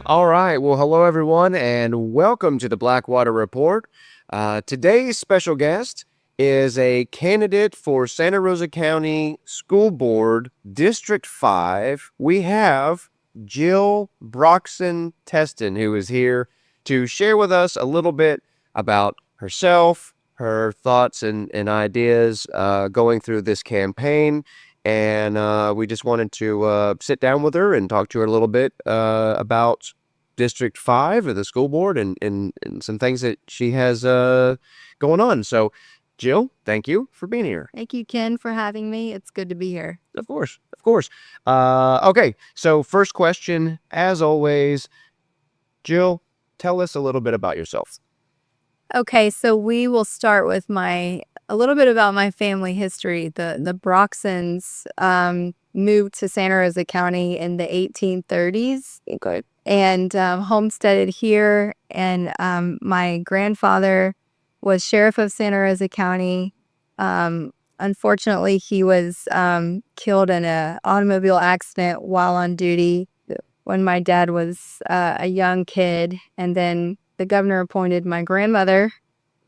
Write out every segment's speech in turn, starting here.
All right. Well, hello, everyone, and welcome to the Blackwater Report. Today's special guest is a candidate for Santa Rosa County School Board District 5. We have Jill Broxson-Teston, who is here to share with us a little bit about herself, her thoughts and ideas going through this campaign. And we just wanted to sit down with her and talk to her a little bit about District 5 of the school board and some things that she has going on. So, Jill, thank you for being here. Thank you, Ken, for having me. It's good to be here. Of course, of course. Okay, so first question, as always, Jill, tell us a little bit about yourself. Okay, so we will start with a little bit about my family history. The Broxsons moved to Santa Rosa County in the 1830s. Okay. And homesteaded here. And my grandfather was sheriff of Santa Rosa County. Unfortunately, he was killed in an automobile accident while on duty when my dad was a young kid. And then the governor appointed my grandmother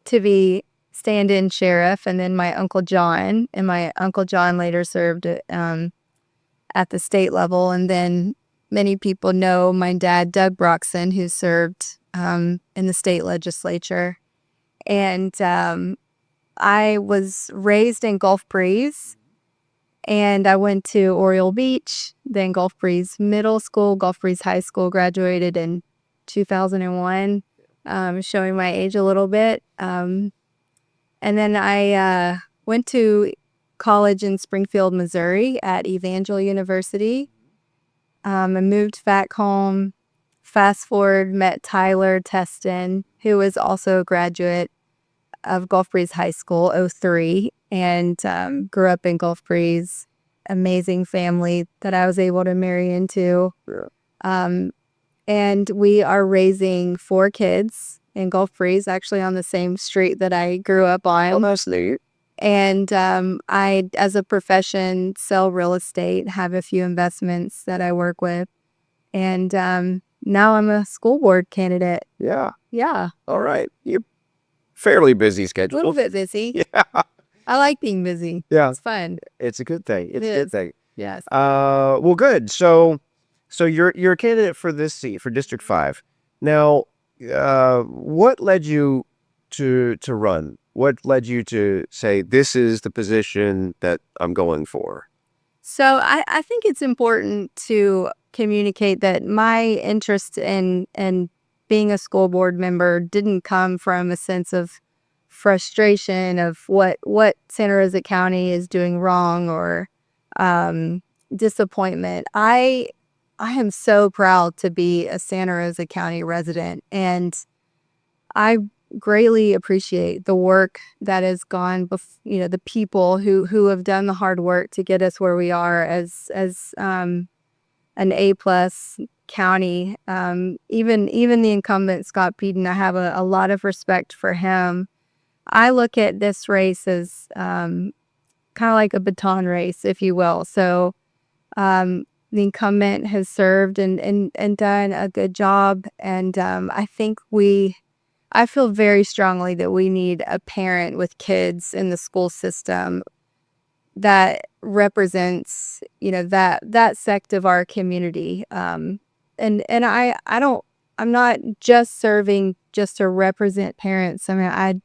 to be stand-in sheriff, and then my Uncle John. And my Uncle John later served at the state level. And then many people know my dad, Doug Broxson, who served in the state legislature. And I was raised in Gulf Breeze, and I went to Oriole Beach, then Gulf Breeze Middle School, Gulf Breeze High School, graduated in 2001, showing my age a little bit. And then I went to college in Springfield, Missouri at Evangel University. I moved back home. Fast forward, met Tyler Teston, who was also a graduate of Gulf Breeze High School, 03, and grew up in Gulf Breeze. Amazing family that I was able to marry into. And we are raising 4 kids in Gulf Breeze, actually on the same street that I grew up on. Oh, that's neat. And I, as a profession, sell real estate, have a few investments that I work with. And now I'm a school board candidate. Yeah. Yeah. All right. You're fairly busy A schedule. little bit busy. Yeah. I like being busy. Yeah. It's fun. It's a good thing. It's a good thing. Yes. Well, good. So you're a candidate for this seat, for District 5. Now, what led you to run? What led you to say, this is the position that I'm going for? So I think it's important to communicate that my interest in being a school board member didn't come from a sense of frustration of what Santa Rosa County is doing wrong or disappointment. I am so proud to be a Santa Rosa County resident, and I greatly appreciate the work that has gone the people who have done the hard work to get us where we are as an A+ county. Even the incumbent Scott Peden, I have a lot of respect for him. I look at this race as kind of like a baton race, if you will. So the incumbent has served and done a good job, and I feel very strongly that we need a parent with kids in the school system that represents, that sect of our community. And I'm not just serving just to represent parents. I mean,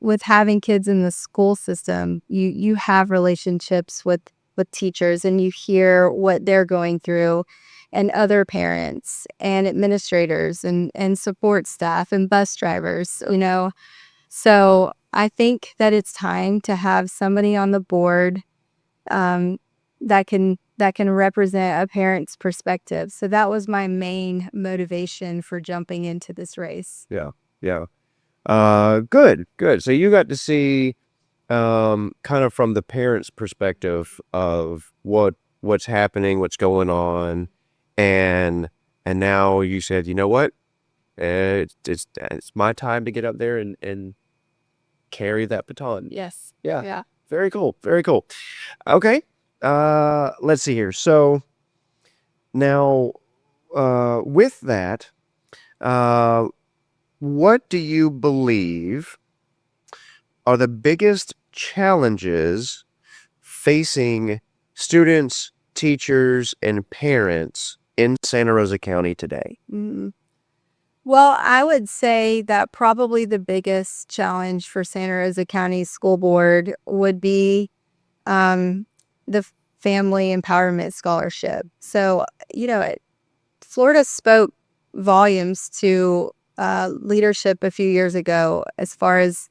with having kids in the school system, you have relationships with teachers, and you hear what they're going through, and other parents and administrators and support staff and bus drivers, So I think that it's time to have somebody on the board that can represent a parent's perspective. So that was my main motivation for jumping into this race. Yeah. Good. So you got to see kind of from the parents' perspective of what's happening, what's going on, and now you said, you know what, it's my time to get up there and carry that baton. Yes. Yeah. Yeah. Very cool. Very cool. Okay. Let's see here. So now, with that, what do you believe are the biggest challenges facing students, teachers, and parents in Santa Rosa County today? Mm. Well, I would say that probably the biggest challenge for Santa Rosa County School Board would be the Family Empowerment Scholarship. So, Florida spoke volumes to leadership a few years ago as far as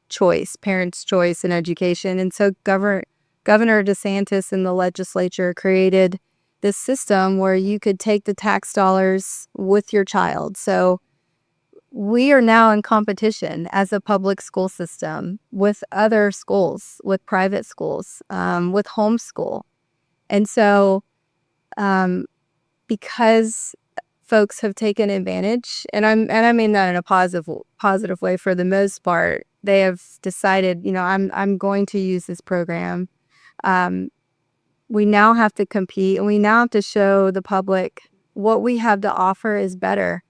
choice, parents' choice in education. And so Governor DeSantis and the legislature created this system where you could take the tax dollars with your child. So we are now in competition as a public school system with other schools, with private schools, with homeschool. And so because folks have taken advantage, and I mean that in a positive way for the most part, they have decided, I'm going to use this program. We now have to compete, and we now have to show the public what we have to offer is better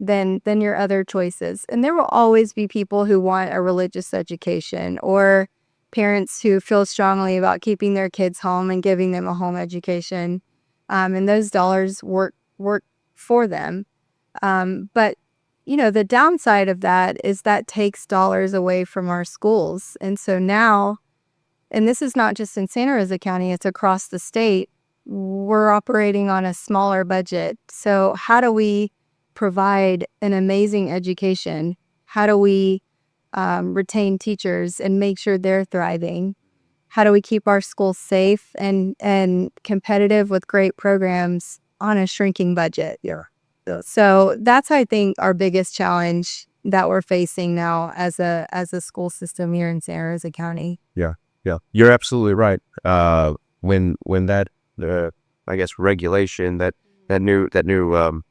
than your other choices. And there will always be people who want a religious education, or parents who feel strongly about keeping their kids home and giving them a home education. And those dollars work for them. But the downside of that is that takes dollars away from our schools. And so now, and this is not just in Santa Rosa County, it's across the state, we're operating on a smaller budget. So how do we provide an amazing education? How do we retain teachers and make sure they're thriving? How do we keep our schools safe and competitive with great programs on a shrinking budget? Yeah. So that's, I think, our biggest challenge that we're facing now as a school system here in Santa Rosa County. Yeah. You're absolutely right. When that I guess regulation, that new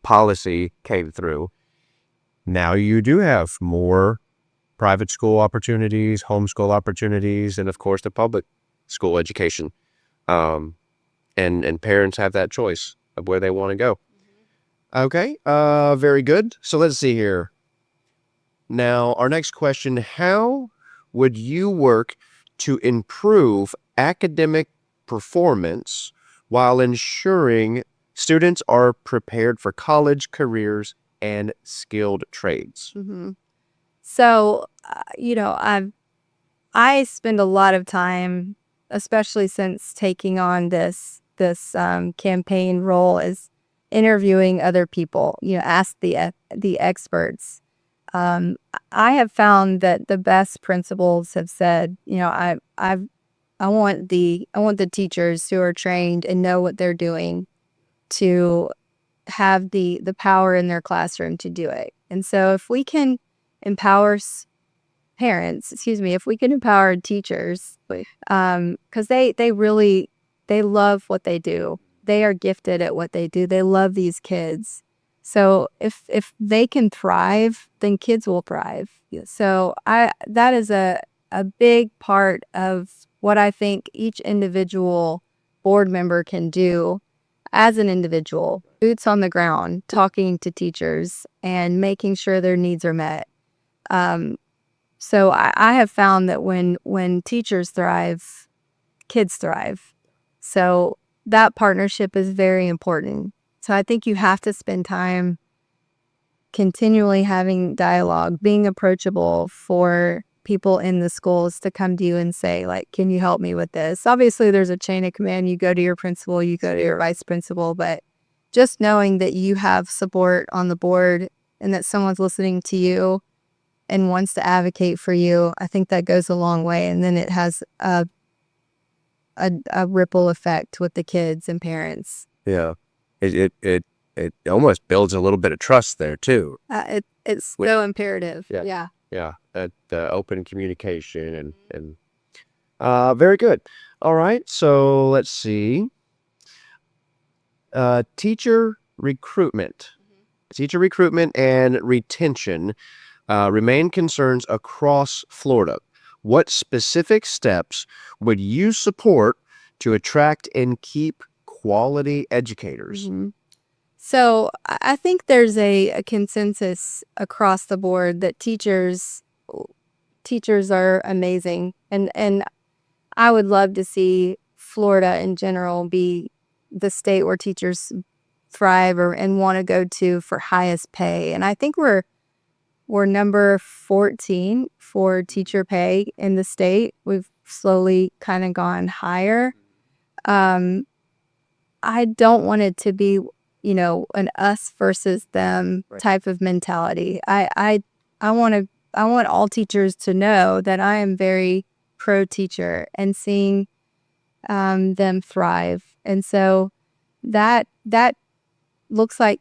policy came through, now you do have more private school opportunities, homeschool opportunities, and of course the public school education. And parents have that choice of where they want to go. Okay, very good. So let's see here. Now, our next question, how would you work to improve academic performance while ensuring students are prepared for college, careers, and skilled trades? Mm-hmm. So, I spend a lot of time, especially since taking on this campaign role, is interviewing other people. Ask the experts. I have found that the best principals have said, I want the teachers who are trained and know what they're doing to have the power in their classroom to do it. And so if we can empower if we can empower teachers, because they love what they do. They are gifted at what they do. They love these kids. So if they can thrive, then kids will thrive. So that is a big part of what I think each individual board member can do as an individual. Boots on the ground, talking to teachers and making sure their needs are met. So I have found that when teachers thrive, kids thrive. So that partnership is very important. So I think you have to spend time continually having dialogue, being approachable for people in the schools to come to you and say, like, can you help me with this? Obviously, there's a chain of command. You go to your principal, you go to your vice principal, but just knowing that you have support on the board and that someone's listening to you and wants to advocate for you, I think that goes a long way. And then it has a ripple effect with the kids and parents. Yeah, it almost builds a little bit of trust there too. It's so imperative. Yeah. That open communication and very good. All right, so let's see. Teacher recruitment and retention. remain concerns across Florida. What specific steps would you support to attract and keep quality educators? Mhm. So I think there's a consensus across the board that teachers are amazing, and I would love to see Florida in general be the state where teachers thrive and want to go to for highest pay. And I think we're number 14 for teacher pay in the state. We've slowly kind of gone higher. Um, I don't want it to be, an us versus them Right. type of mentality. I want all teachers to know that I am very pro teacher and seeing them thrive. And so that looks like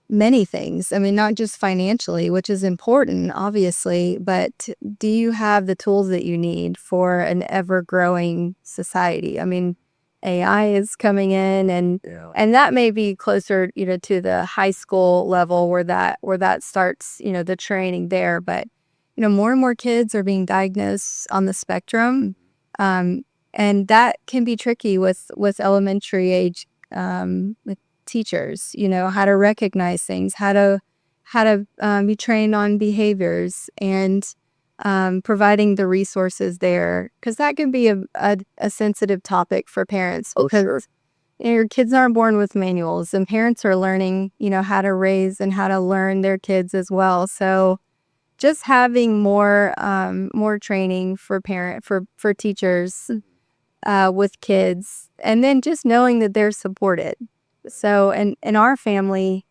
many things. I mean, not just financially, which is important, obviously, but do you have the tools that you need for an ever-growing society? I mean, AI is coming in, and that may be closer, to the high school level where that starts, the training there. But more and more kids are being diagnosed on the spectrum, and that can be tricky with elementary age with teachers, how to recognize things, how to be trained on behaviors, and providing the resources there, because that can be a sensitive topic for parents. Oh, sure. Because your kids aren't born with manuals, and parents are learning, how to raise and how to learn their kids as well. So just having more training for teachers with kids, and then just knowing that they're supported. So in our family,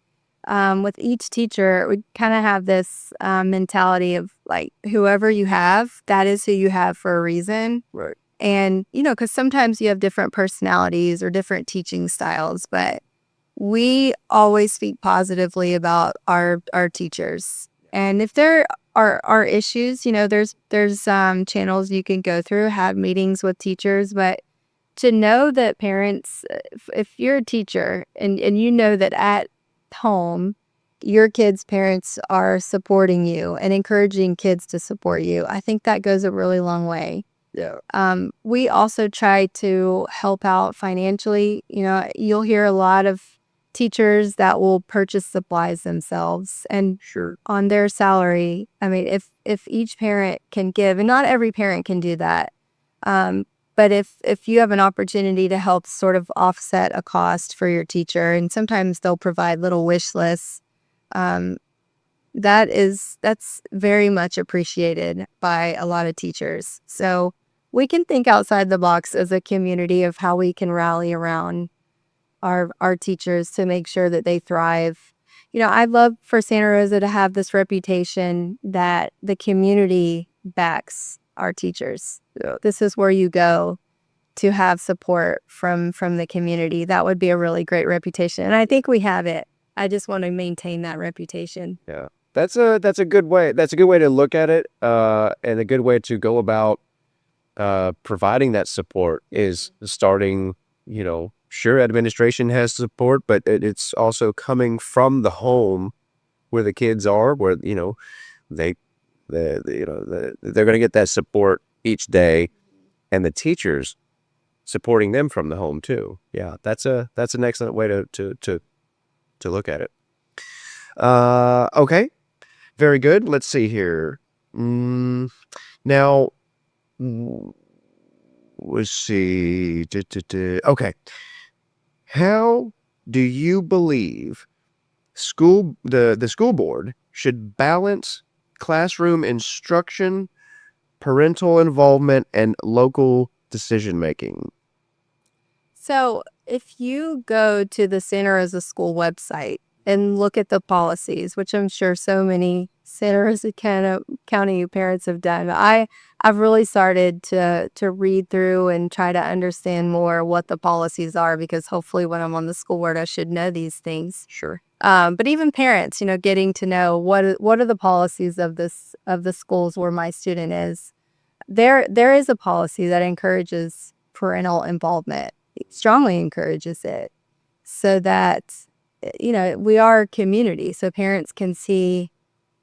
with each teacher, we kind of have this mentality of like, whoever you have, that is who you have for a reason. Right. And, because sometimes you have different personalities or different teaching styles, but we always speak positively about our teachers. And if there are issues, there's channels you can go through, have meetings with teachers, but to know that parents, if you're a teacher and you know that at home, your kids' parents are supporting you and encouraging kids to support you, I think that goes a really long way. Yeah. We also try to help out financially. You'll hear a lot of teachers that will purchase supplies themselves and Sure. on their salary. I mean, if each parent can give, and not every parent can do that, but if you have an opportunity to help sort of offset a cost for your teacher, and sometimes they'll provide little wish lists, um, that's very much appreciated by a lot of teachers. So we can think outside the box as a community of how we can rally around our teachers to make sure that they thrive. I'd love for Santa Rosa to have this reputation that the community backs our teachers. Yeah. This is where you go to have support from the community. That would be a really great reputation, and I think we have it. I just want to maintain that reputation. Yeah. That's a good way. That's a good way to look at it, and a good way to go about providing that support is starting. Sure, administration has support, but it's also coming from the home where the kids are, where they they're going to get that support each day, and the teachers supporting them from the home too. Yeah, that's an excellent way to look at it. Okay, very good. Let's see here. Now, let's see. Okay, how do you believe the school board should balance classroom instruction, parental involvement, and local decision making? So if you go to the Santa Rosa School website and look at the policies, which I'm sure so many Santa Rosa County parents have done, I've really started to read through and try to understand more what the policies are, because hopefully when I'm on the school board, I should know these things. Sure. But even parents, getting to know what are the policies of the schools where my student is. There is a policy that encourages parental involvement. It strongly encourages it, so that we are a community, so parents can see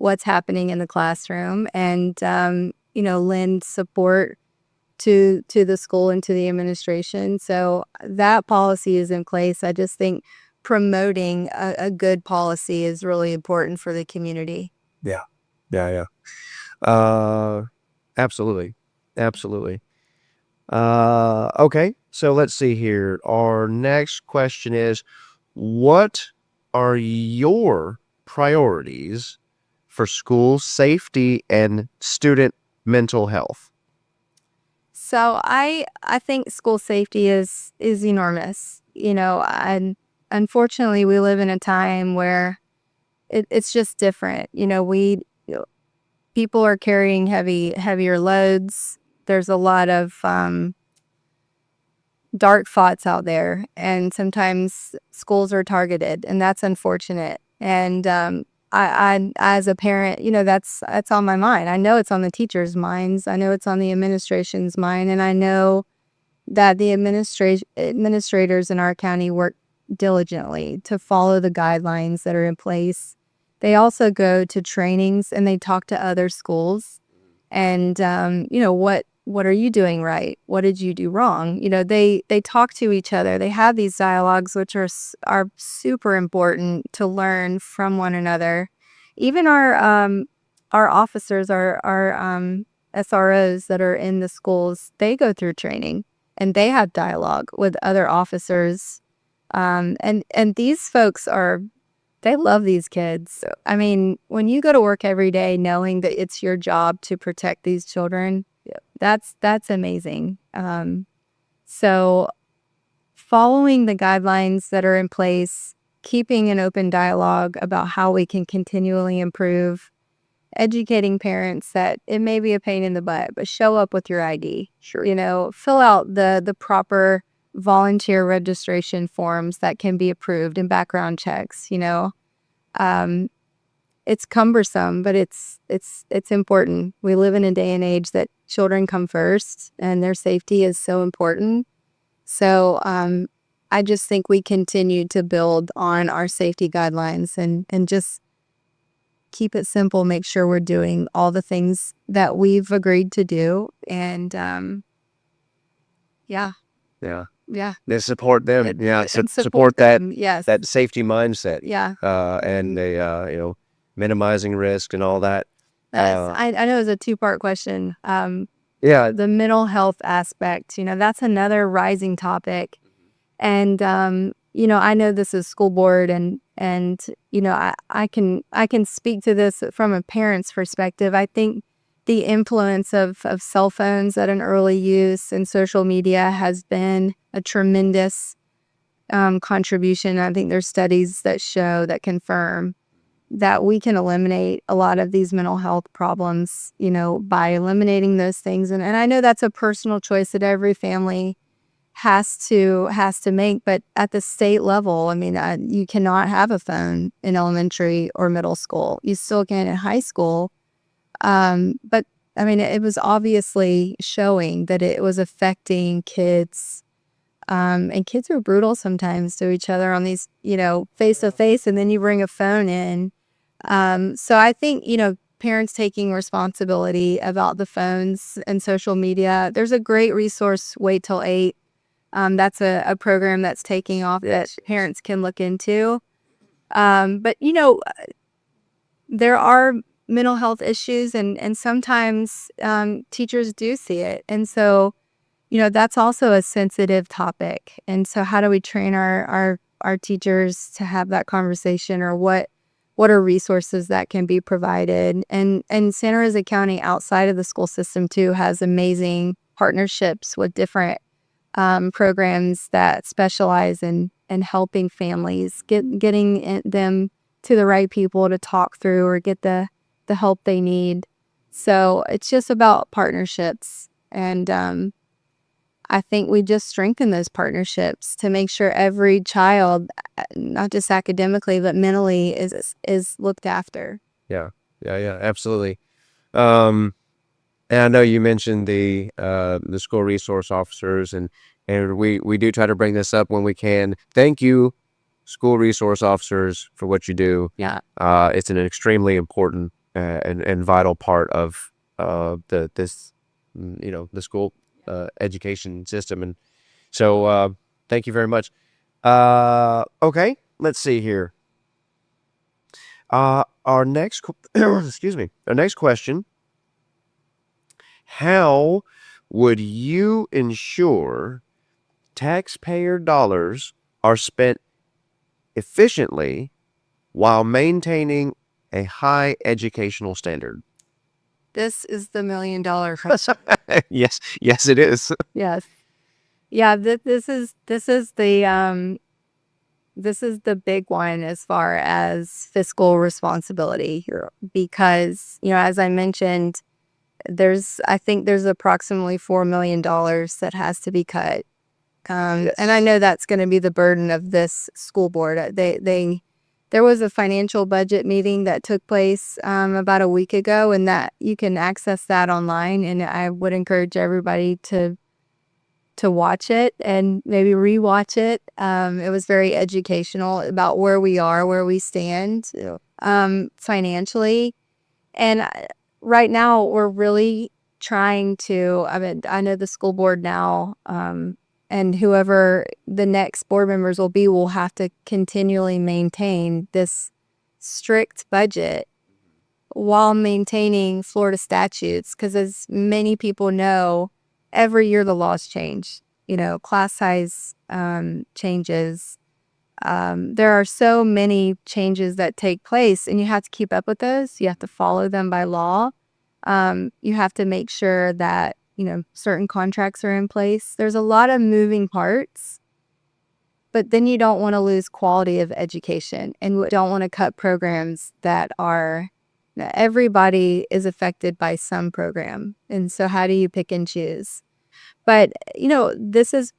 what's happening in the classroom and, lend support to the school and to the administration. So that policy is in place. I just think promoting a good policy is really important for the community. Yeah. Absolutely. Okay, so let's see here. Our next question is, what are your priorities for school safety and student mental health? So I think school safety is enormous. And unfortunately we live in a time where it's just different. People are carrying heavier loads. There's a lot of dark thoughts out there, and sometimes schools are targeted, and that's unfortunate. And I as a parent, that's on my mind. I know it's on the teachers' minds. I know it's on the administration's mind, and I know that the administrators in our county work diligently to follow the guidelines that are in place. They also go to trainings and they talk to other schools and, what are you doing right? What did you do wrong? They talk to each other. They have these dialogues, which are super important to learn from one another. Even our officers, our SROs that are in the schools, they go through training and they have dialogue with other officers. And these folks they love these kids. I mean, when you go to work every day knowing that it's your job to protect these children, that's amazing. So following the guidelines that are in place, keeping an open dialogue about how we can continually improve, educating parents that it may be a pain in the butt, but show up with your ID. Sure. Fill out the proper volunteer registration forms that can be approved and background checks. It's cumbersome, but it's important. We live in a day and age that children come first, and their safety is so important. So I just think we continue to build on our safety guidelines and just keep it simple. Make sure we're doing all the things that we've agreed to do, and Yeah. yeah. They support them. And Support that them. Yes. that safety mindset. Yeah. And they minimizing risk and all that. I know it's a two-part question. Yeah. The mental health aspect, that's another rising topic. And, I know this is school board and I can speak to this from a parent's perspective. I think the influence of cell phones at an early use and social media has been a tremendous contribution. I think there's studies that confirm that we can eliminate a lot of these mental health problems, by eliminating those things. And I know that's a personal choice that every family has to make, but at the state level, I mean, you cannot have a phone in elementary or middle school. You still can in high school. But I mean, it was obviously showing that it was affecting kids. And kids are brutal sometimes to each other on these, face to face, and then you bring a phone in. So I think, parents taking responsibility about the phones and social media. There's a great resource, Wait Till 8. That's a program that's taking off that parents can look into. But, there are mental health issues and sometimes teachers do see it. And so, that's also a sensitive topic. And so how do we train our teachers to have that conversation, or what are resources that can be provided? And Santa Rosa County outside of the school system too has amazing partnerships with different programs that specialize in helping families, getting them to the right people to talk through or get the help they need. So it's just about partnerships. And I think we just strengthen those partnerships to make sure every child, not just academically, but mentally is looked after. Yeah, absolutely. And I know you mentioned the school resource officers, and we do try to bring this up when we can. Thank you, school resource officers, for what you do. Yeah. It's an extremely important and vital part of the school education system. And so thank you very much. Okay, let's see here. Our next excuse me. Our next question: how would you ensure taxpayer dollars are spent efficiently while maintaining a high educational standard? This is the $1,000,000 question. Yes, it is. Yes. Yeah, this is the big one as far as fiscal responsibility here, because, as I mentioned, I think there's approximately $4 million that has to be cut. And I know that's going to be the burden of this school board. There was a financial budget meeting that took place about a week ago, and that you can access that online. And I would encourage everybody to watch it and maybe rewatch it. It was very educational about where we are, where we stand financially. And right now, we're really trying to, I know the school board now, and whoever the next board members will be, will have to continually maintain this strict budget while maintaining Florida statutes. Because as many people know, every year the laws change. Class size changes. There are so many changes that take place, and you have to keep up with those. You have to follow them by law. You have to make sure that, certain contracts are in place. There's a lot of moving parts, but then you don't want to lose quality of education, and you don't want to cut programs that are, everybody is affected by some program. And so how do you pick and choose? But, this is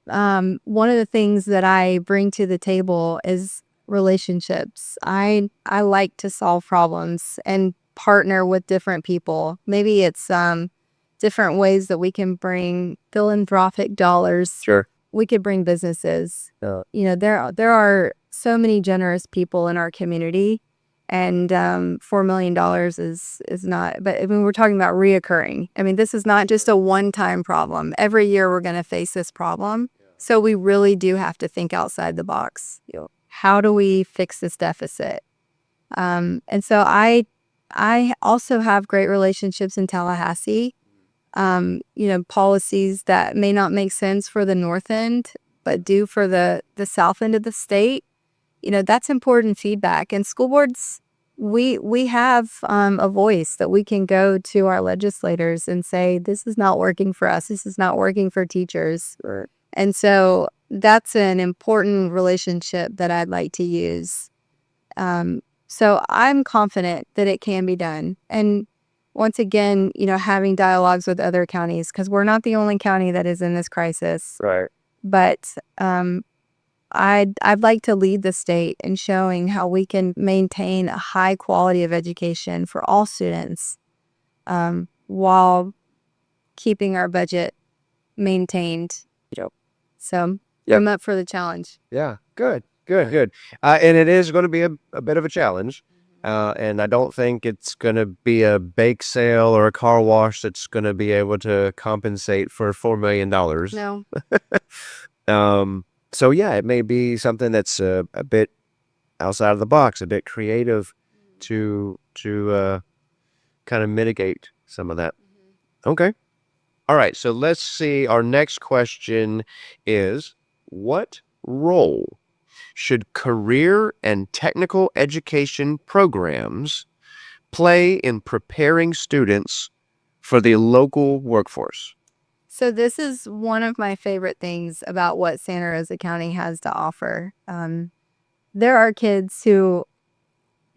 one of the things that I bring to the table is relationships. I like to solve problems and partner with different people. Maybe it's different ways that we can bring philanthropic dollars. Sure. We could bring businesses. There are so many generous people in our community, and $4 million is not. But we're talking about reoccurring. This is not just a one-time problem. Every year we're going to face this problem. So we really do have to think outside the box. How do we fix this deficit? And so I also have great relationships in Tallahassee. Policies that may not make sense for the north end, but do for the south end of the state. That's important feedback. And school boards, we have a voice that we can go to our legislators and say, this is not working for us. This is not working for teachers. And so that's an important relationship that I'd like to use. So I'm confident that it can be done. And once again, having dialogues with other counties, because we're not the only county that is in this crisis. Right. But I'd like to lead the state in showing how we can maintain a high quality of education for all students while keeping our budget maintained. So I'm up for the challenge. Yeah, good. And it is going to be a bit of a challenge. And I don't think it's going to be a bake sale or a car wash that's going to be able to compensate for $4 million. No. So yeah, it may be something that's a bit outside of the box, a bit creative to kind of mitigate some of that. Okay. All right. So let's see. Our next question is, what role should career and technical education programs play in preparing students for the local workforce? So this is one of my favorite things about what Santa Rosa County has to offer. There are kids who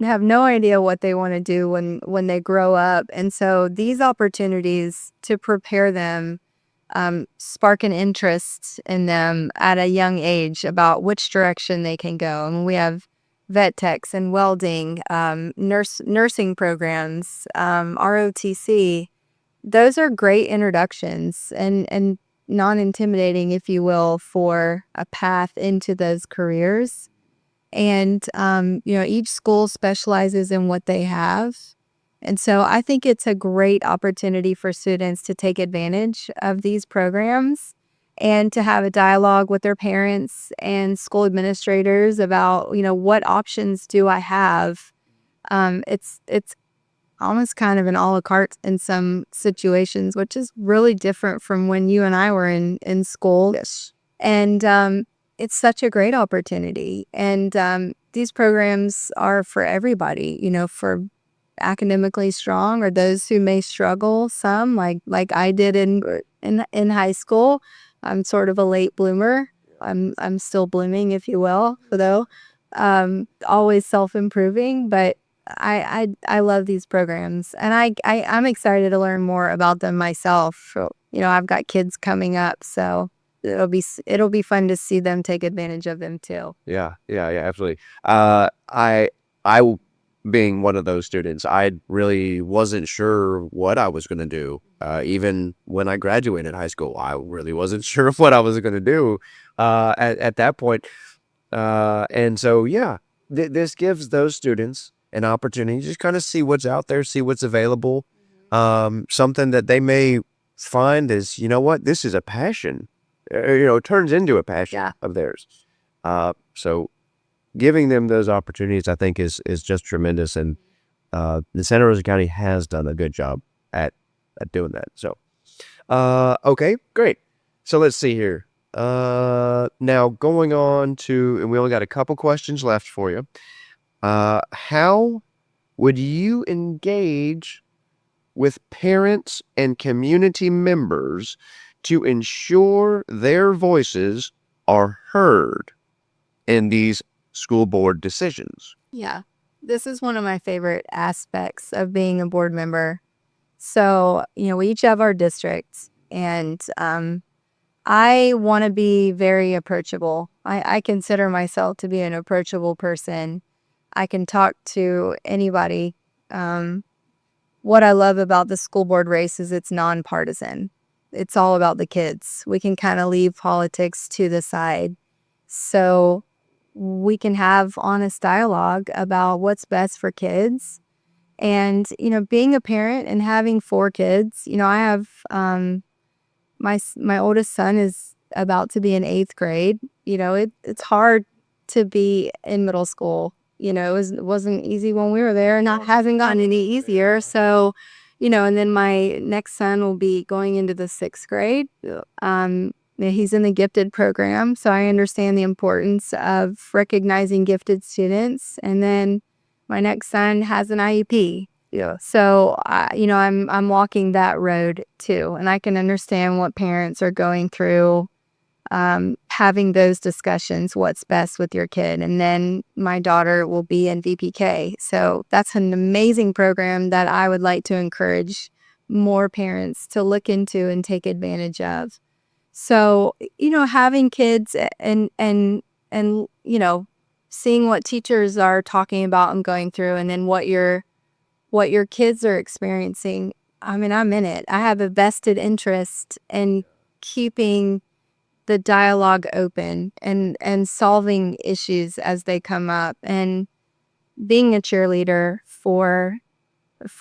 have no idea what they want to do when they grow up. And so these opportunities to prepare them spark an interest in them at a young age about which direction they can go. And we have vet techs and welding, nursing programs, ROTC. Those are great introductions and non-intimidating, if you will, for a path into those careers. And, each school specializes in what they have. And so I think it's a great opportunity for students to take advantage of these programs and to have a dialogue with their parents and school administrators about, what options do I have? It's almost kind of an a la carte in some situations, which is really different from when you and I were in school. Yes. And it's such a great opportunity. And these programs are for everybody, for academically strong or those who may struggle some, like I did in high school. I'm sort of a late bloomer. I'm still blooming, if you will, though. Always self-improving, but I love these programs, and I'm excited to learn more about them myself. So, I've got kids coming up, so it'll be fun to see them take advantage of them too. Yeah, absolutely. Being one of those students, I really wasn't sure what I was going to do. Even when I graduated high school, I really wasn't sure of what I was going to do at that point. And so, yeah, this gives those students an opportunity to just kind of see what's out there, see what's available. Something that they may find is, what, this is a passion, turns into a passion Yeah. of theirs. So giving them those opportunities, I think, is just tremendous. And the Santa Rosa County has done a good job at doing that. So, okay, great. So let's see here. Now going on to, and we only got a couple questions left for you. How would you engage with parents and community members to ensure their voices are heard in these school board decisions? Yeah. This is one of my favorite aspects of being a board member. So, we each have our districts, and I want to be very approachable. I consider myself to be an approachable person. I can talk to anybody. What I love about the school board race is it's nonpartisan. It's all about the kids. We can kind of leave politics to the side. So we can have honest dialogue about what's best for kids. And, being a parent and having 4 kids, I have my oldest son is about to be in 8th grade. It's hard to be in middle school. It wasn't easy when we were there, and it hasn't gotten any easier. So, and then my next son will be going into the 6th grade. He's in the gifted program, so I understand the importance of recognizing gifted students. And then my next son has an IEP. Yeah. So, I'm walking that road too, and I can understand what parents are going through, having those discussions, what's best with your kid. And then my daughter will be in VPK. So that's an amazing program that I would like to encourage more parents to look into and take advantage of. So, having kids and seeing what teachers are talking about and going through, and then what your kids are experiencing. I mean, I'm in it. I have a vested interest in keeping the dialogue open and solving issues as they come up, and being a cheerleader for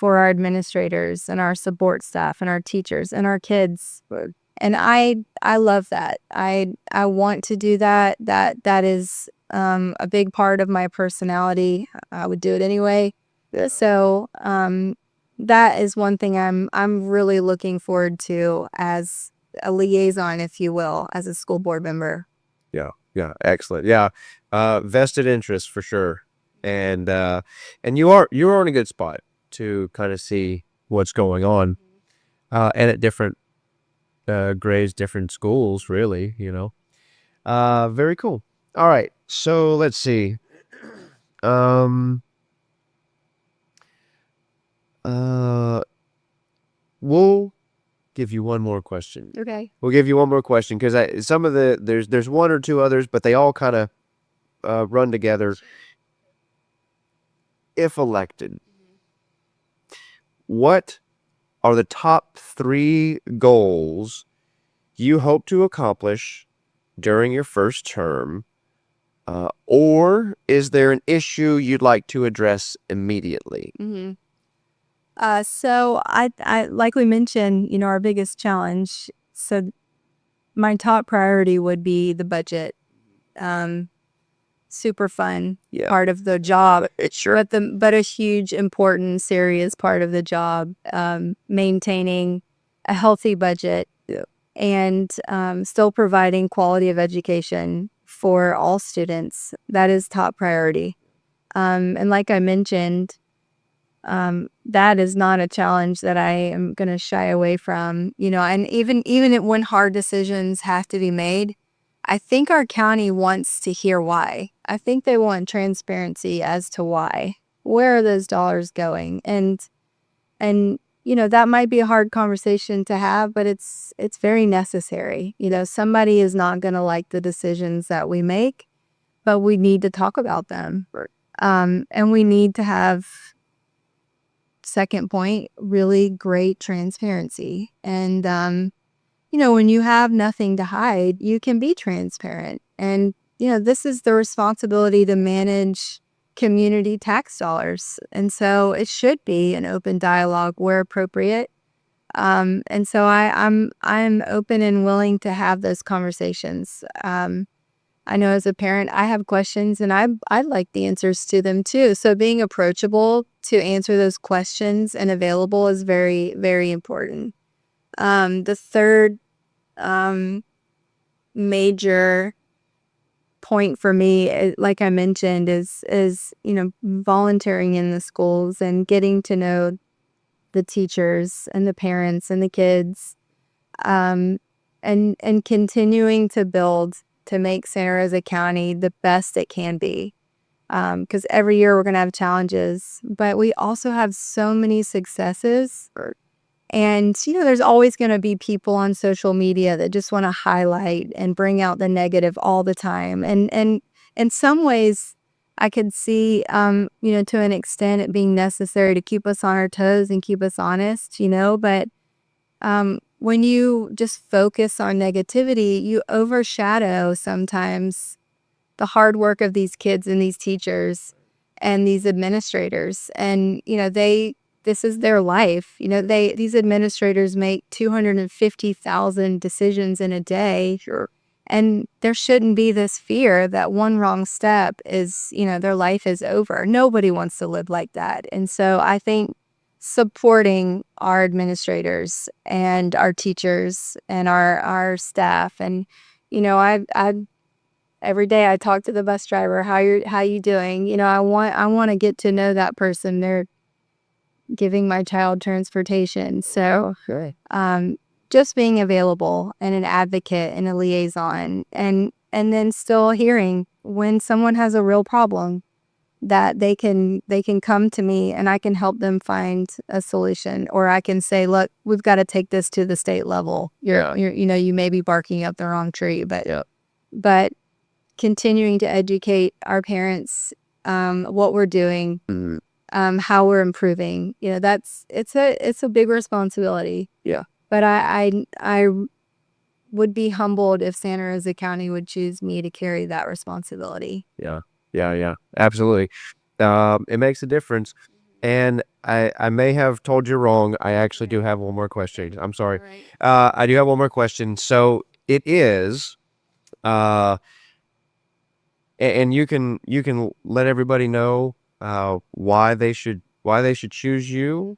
our administrators and our support staff and our teachers and our kids. And I love that. I want to do that. That is a big part of my personality. I would do it anyway. So that is one thing I'm really looking forward to as a liaison, if you will, as a school board member. Yeah, excellent. Yeah, vested interest for sure, and you're in a good spot to kind of see what's going on, and at different grades, different schools, really. Very cool. All right, so let's see. We'll give you one more question. Okay. We'll give you one more question because some of there's one or two others, but they all kind of run together. If elected, what are the top 3 goals you hope to accomplish during your first term Or is there an issue you'd like to address immediately? Mm-hmm. So I like we mentioned, our biggest challenge. So my top priority would be the budget. Um, Super fun Yeah. part of the job, Sure. but a huge, important, serious part of the job. Maintaining a healthy budget. Yeah. And still providing quality of education for all students. That is top priority. And like I mentioned, that is not a challenge that I am going to shy away from, and even when hard decisions have to be made, I think our county wants to hear why. I think they want transparency as to why. Where are those dollars going? And that might be a hard conversation to have, but it's very necessary. Somebody is not going to like the decisions that we make, but we need to talk about them. Right. And we need to have, second point, really great transparency. And when you have nothing to hide, you can be transparent. And this is the responsibility to manage community tax dollars. And so it should be an open dialogue where appropriate. And so I'm open and willing to have those conversations. I know as a parent, I have questions and I'd like the answers to them too. So being approachable to answer those questions and available is very, very important. The third major point for me, like I mentioned, is volunteering in the schools and getting to know the teachers and the parents and the kids, and continuing to build to make Santa Rosa County the best it can be. Because every year we're going to have challenges, but we also have so many successes. And, there's always going to be people on social media that just want to highlight and bring out the negative all the time. And in some ways, I could see, to an extent, it being necessary to keep us on our toes and keep us honest, but when you just focus on negativity, you overshadow sometimes the hard work of these kids and these teachers and these administrators. And, this is their life. These administrators make 250,000 decisions in a day. Sure. And there shouldn't be this fear that one wrong step is, their life is over. Nobody wants to live like that. And so I think supporting our administrators and our teachers and our staff. And, I every day I talk to the bus driver, how you doing? I want to get to know that person. They're giving my child transportation. So just being available and an advocate and a liaison, and then still hearing when someone has a real problem, that they can come to me and I can help them find a solution, or I can say, look, we've got to take this to the state level. You may be barking up the wrong tree, but continuing to educate our parents, what we're doing, how we're improving, it's a big responsibility. Yeah. But I would be humbled if Santa Rosa County would choose me to carry that responsibility. Yeah. Absolutely. It makes a difference. And I may have told you wrong. I actually do have one more question. I'm sorry. All right. I do have one more question. So it is, and you can let everybody know why they should choose you.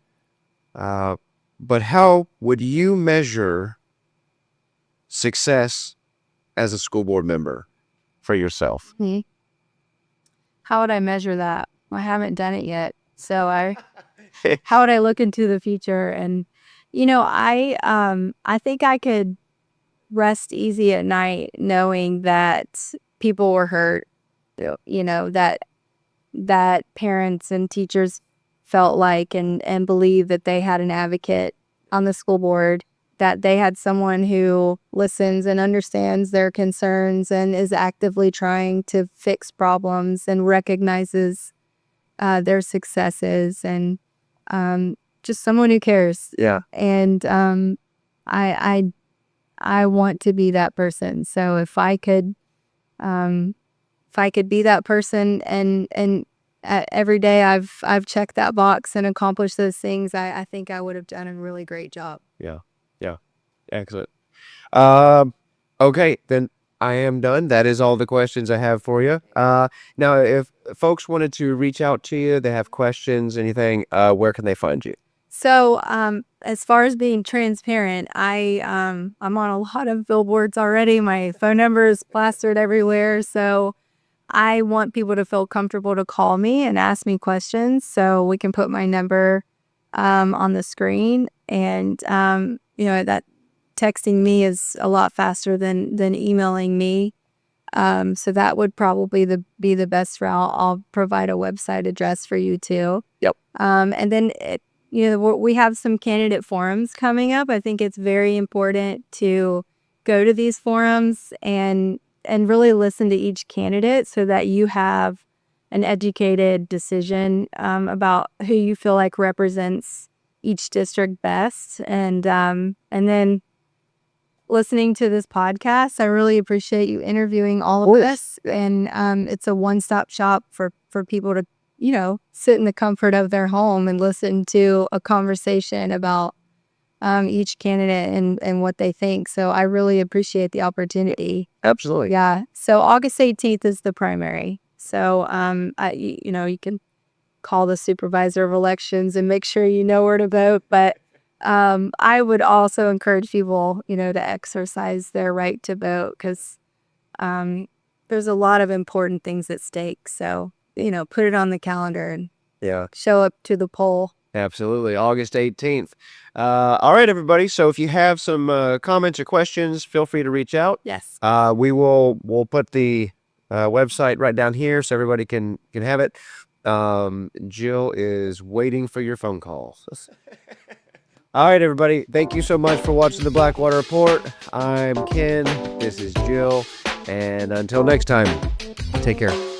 But how would you measure success as a school board member for yourself? How would I measure that? I haven't done it yet. So how would I look into the future? And, I think I could rest easy at night knowing that people were hurt, that parents and teachers felt like and believed that they had an advocate on the school board, that they had someone who listens and understands their concerns and is actively trying to fix problems and recognizes their successes, and just someone who cares. Yeah. And I want to be that person. So if I could if I could be that person and every day I've checked that box and accomplished those things, I think I would have done a really great job. Yeah. Excellent. Okay, then I am done. That is all the questions I have for you. Now, if folks wanted to reach out to you, they have questions, anything, where can they find you? So, as far as being transparent, I'm on a lot of billboards already. My phone number is plastered everywhere. So I want people to feel comfortable to call me and ask me questions. So we can put my number on the screen, and that texting me is a lot faster than emailing me. So that would probably be the best route. I'll provide a website address for you too. Yep. And then we have some candidate forums coming up. I think it's very important to go to these forums and really listen to each candidate so that you have an educated decision about who you feel like represents each district best. And then listening to this podcast, I really appreciate you interviewing all of us. And it's a one-stop shop for people to, sit in the comfort of their home and listen to a conversation about each candidate and what they think. So I really appreciate the opportunity. Absolutely. Yeah. So August 18th is the primary. So, you can call the supervisor of elections and make sure you know where to vote. But I would also encourage people, to exercise their right to vote because there's a lot of important things at stake. So, put it on the calendar and show up to the poll. Absolutely. August 18th. All right, everybody. So if you have some comments or questions, feel free to reach out. Yes. We'll put the website right down here so everybody can have it. Jill is waiting for your phone calls. All right, everybody. Thank you so much for watching the Blackwater Report. I'm Ken. This is Jill. And until next time, take care.